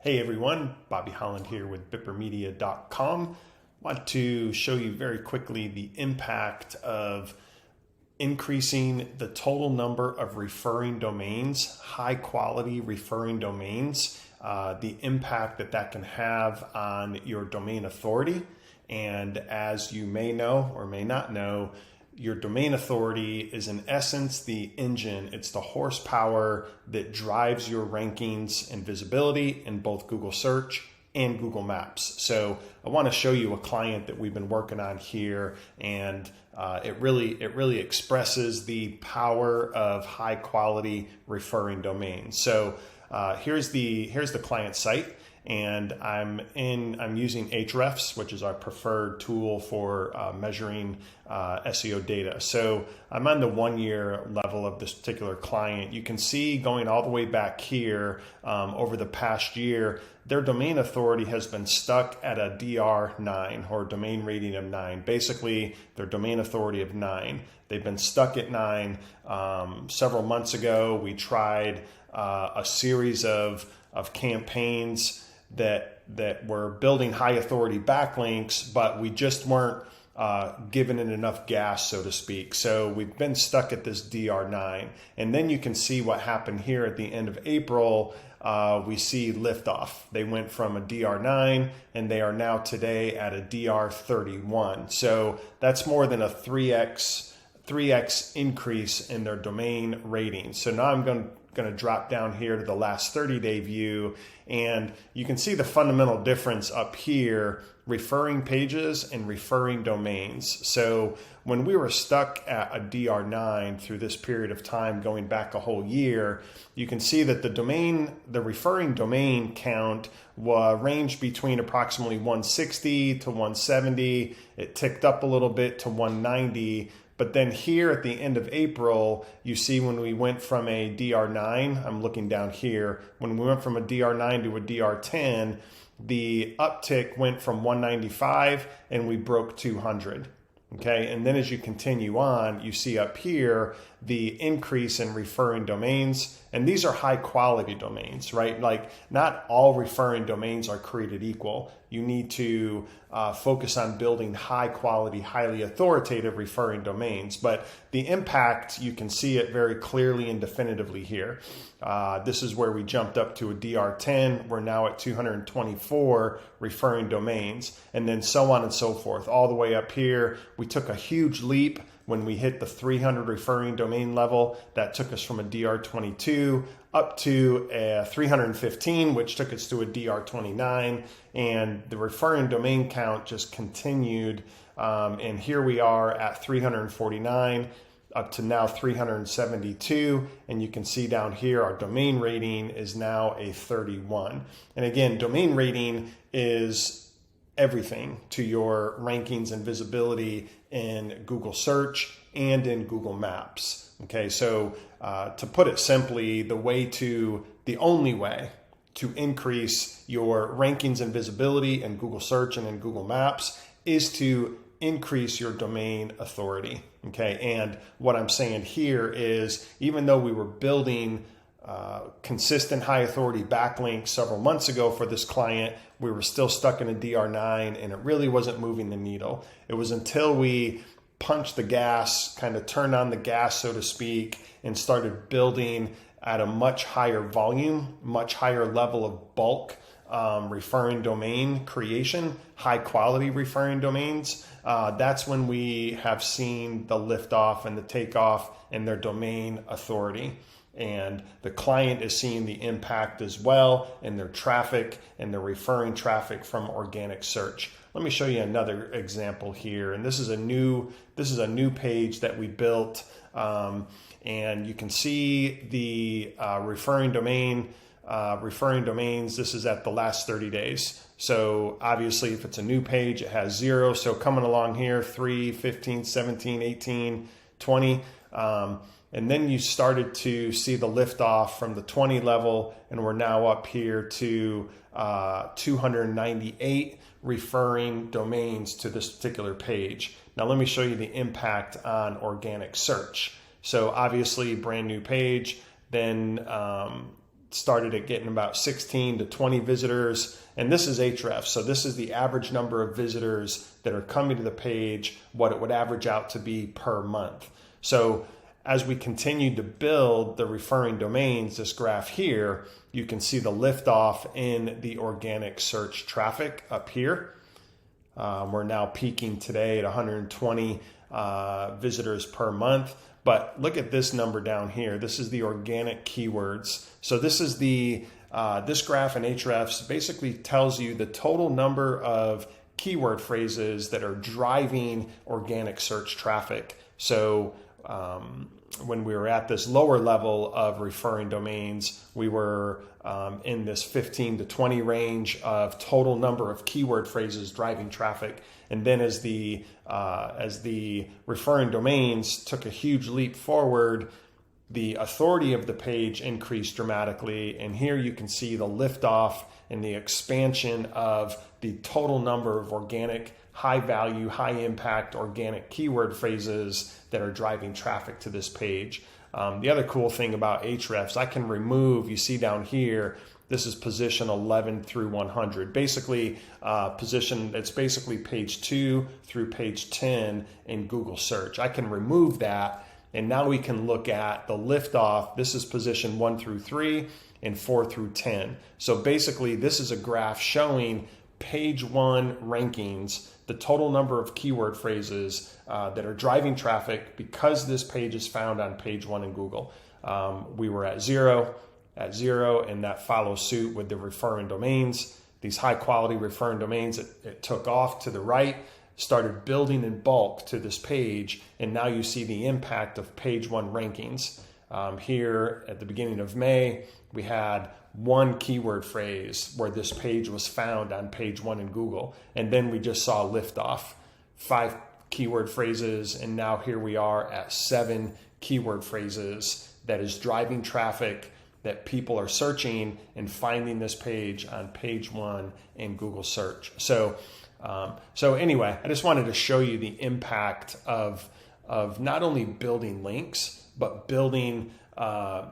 Hey everyone, Bobby Holland here with bippermedia.com. Want to show you very quickly the impact of increasing the total number of referring domains, high quality referring domains, the impact that can have on your domain authority. And as you may know or may not know, your domain authority is in essence the engine. It's the horsepower that drives your rankings and visibility in both Google Search and Google Maps. So I want to show you a client that we've been working on here, and it really expresses the power of high quality referring domains. So here's the client site. And I'm using Ahrefs, which is our preferred tool for measuring SEO data. So I'm on the 1 year level of this particular client. You can see going all the way back here over the past year, their domain authority has been stuck at a DR9 or domain rating of 9. Basically, their domain authority of 9. They've been stuck at 9. Several months ago, we tried a series of campaigns that were building high authority backlinks, but we just weren't giving it enough gas, so to speak. So we've been stuck at this DR9. And then you can see what happened here at the end of April. We see liftoff. They went from a DR9 and they are now today at a DR31. So that's more than a 3x increase in their domain rating. So now I'm going to drop down here to the last 30-day view, and you can see the fundamental difference up here, referring pages and referring domains. So when we were stuck at a DR9 through this period of time, going back a whole year, you can see that the referring domain count ranged between approximately 160 to 170. It ticked up a little bit to 190. But then here at the end of April, you see when we went from a DR9, I'm looking down here, when we went from a DR9 to a DR10, the uptick went from 195 and we broke 200. Okay, and then as you continue on, you see up here the increase in referring domains, and these are high quality domains, right? Like not all referring domains are created equal. You need to focus on building high quality, highly authoritative referring domains, but the impact, you can see it very clearly and definitively here. This is where we jumped up to a DR10. We're now at 224 referring domains, and then so on and so forth. All the way up here, we took a huge leap when we hit the 300 referring domain level. That took us from a DR22 up to a 315, which took us to a DR29, and the referring domain count just continued. And here we are at 349 up to now 372, and you can see down here our domain rating is now a 31. And again, domain rating is everything to your rankings and visibility in Google Search and in Google Maps. Okay, so to put it simply, the only way to increase your rankings and visibility in Google Search and in Google Maps is to increase your domain authority. Okay, and what I'm saying here is, even though we were building consistent high authority backlinks several months ago for this client, we were still stuck in a DR9 and it really wasn't moving the needle. It was until we punched the gas, kind of turned on the gas, so to speak, and started building at a much higher volume, much higher level of bulk referring domain creation, high quality referring domains. That's when we have seen the liftoff and the takeoff in their domain authority. And the client is seeing the impact as well in their traffic and their referring traffic from organic search. Let me show you another example here. And this is a new page that we built. And you can see the referring domains. This is at the last 30 days. So obviously if it's a new page, it has 0. So coming along here, 3, 15, 17, 18, 20. And then you started to see the liftoff from the 20 level, and we're now up here to 298 referring domains to this particular page. Now let me show you the impact on organic search. So obviously brand new page, then started at getting about 16 to 20 visitors. And this is Ahrefs. So this is the average number of visitors that are coming to the page, what it would average out to be per month. So as we continue to build the referring domains, this graph here, you can see the liftoff in the organic search traffic up here. We're now peaking today at 120 visitors per month. But look at this number down here. This is the organic keywords. So this is this graph in Ahrefs basically tells you the total number of keyword phrases that are driving organic search traffic. So when we were at this lower level of referring domains, we were in this 15 to 20 range of total number of keyword phrases driving traffic. And then as the referring domains took a huge leap forward, the authority of the page increased dramatically. And here you can see the liftoff and the expansion of the total number of organic, high value, high impact organic keyword phrases that are driving traffic to this page. The other cool thing about Ahrefs, I can remove, you see down here, this is position 11 through 100. Basically, it's basically page 2 through page 10 in Google search. I can remove that, and now we can look at the liftoff. This is position 1 through 3 and 4 through 10. So basically, this is a graph showing page 1 rankings, the total number of keyword phrases that are driving traffic because this page is found on page 1 in Google. We were at zero, and that follows suit with the referring domains. These high quality referring domains, it took off to the right, started building in bulk to this page, and now you see the impact of page 1 rankings. Here at the beginning of May, we had one keyword phrase where this page was found on page 1 in Google. And then we just saw liftoff, 5 keyword phrases. And now here we are at 7 keyword phrases that is driving traffic, that people are searching and finding this page on page 1 in Google search. So anyway, I just wanted to show you the impact of not only building links, but building a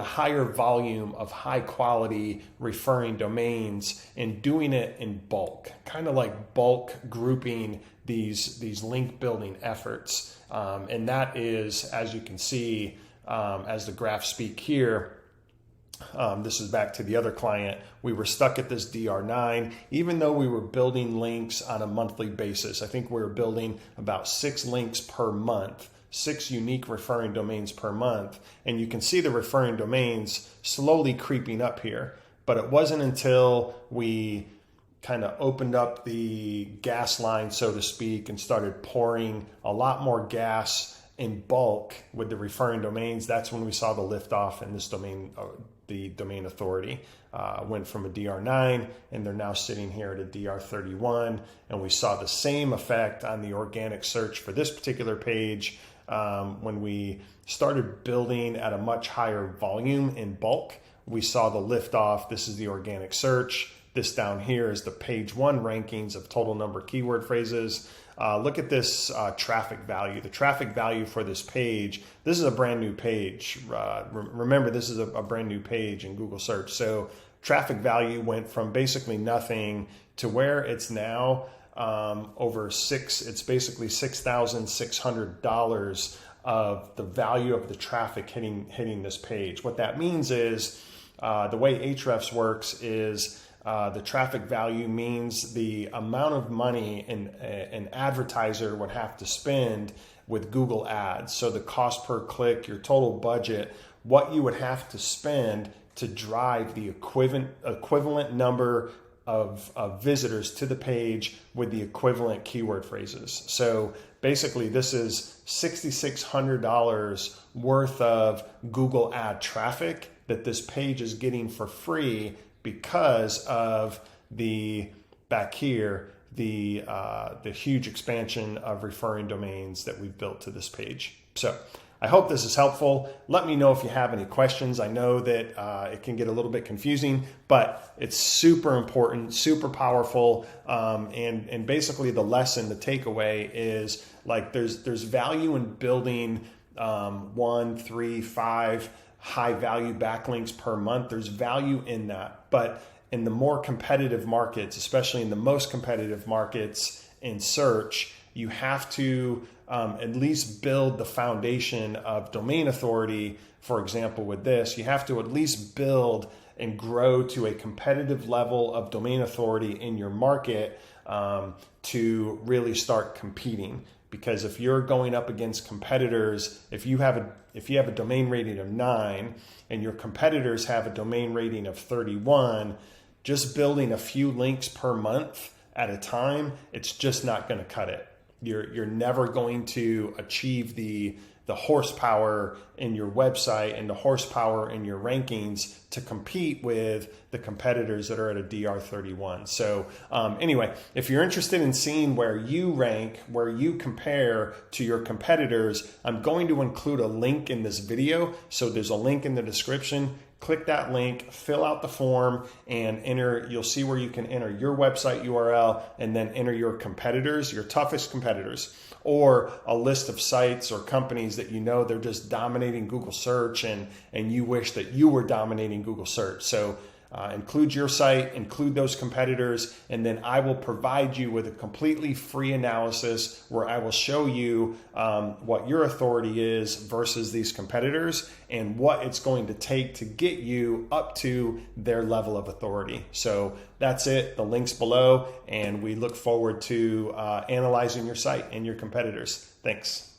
higher volume of high quality referring domains and doing it in bulk, kind of like bulk grouping these link building efforts. And that is, as you can see, as the graphs speak here, this is back to the other client. We were stuck at this DR9, even though we were building links on a monthly basis. I think we were building about 6 links per month, 6 unique referring domains per month. And you can see the referring domains slowly creeping up here. But it wasn't until we kind of opened up the gas line, so to speak, and started pouring a lot more gas in bulk with the referring domains. That's when we saw the liftoff in this domain, the domain authority went from a DR9 and they're now sitting here at a DR31. And we saw the same effect on the organic search for this particular page when we started building at a much higher volume in bulk. We saw the liftoff. This is the organic search. This down here is the page 1 rankings of total number of keyword phrases. Look at this traffic value. The traffic value for this page, this is a brand new page. Remember, this is a brand new page in Google search. So traffic value went from basically nothing to where it's now it's basically $6,600 of the value of the traffic hitting this page. What that means is the way Ahrefs works is the traffic value means the amount of money an advertiser would have to spend with Google Ads. So the cost per click, your total budget, what you would have to spend to drive the equivalent number of visitors to the page with the equivalent keyword phrases. So basically this is $6,600 worth of Google ad traffic that this page is getting for free because of the huge expansion of referring domains that we've built to this page. So I hope this is helpful. Let me know if you have any questions. I know that it can get a little bit confusing, but it's super important, super powerful. And basically the lesson, the takeaway is like there's value in building 1, 3, 5 high value backlinks per month. There's value in that. But in the more competitive markets, especially in the most competitive markets in search, you have to at least build the foundation of domain authority. For example, with this, you have to at least build and grow to a competitive level of domain authority in your market to really start competing. Because if you're going up against competitors, if you have a domain rating of 9 and your competitors have a domain rating of 31, just building a few links per month at a time, it's just not going to cut it. You're never going to achieve the horsepower in your website and the horsepower in your rankings to compete with the competitors that are at a DR31. So anyway, if you're interested in seeing where you rank, where you compare to your competitors, I'm going to include a link in this video. So there's a link in the description. Click that link, fill out the form, and enter. You'll see where you can enter your website URL and then enter your competitors, your toughest competitors, or a list of sites or companies that you know they're just dominating Google search and you wish that you were dominating Google search. So include your site, include those competitors, and then I will provide you with a completely free analysis where I will show you what your authority is versus these competitors and what it's going to take to get you up to their level of authority. So that's it. The link's below, and we look forward to analyzing your site and your competitors. Thanks.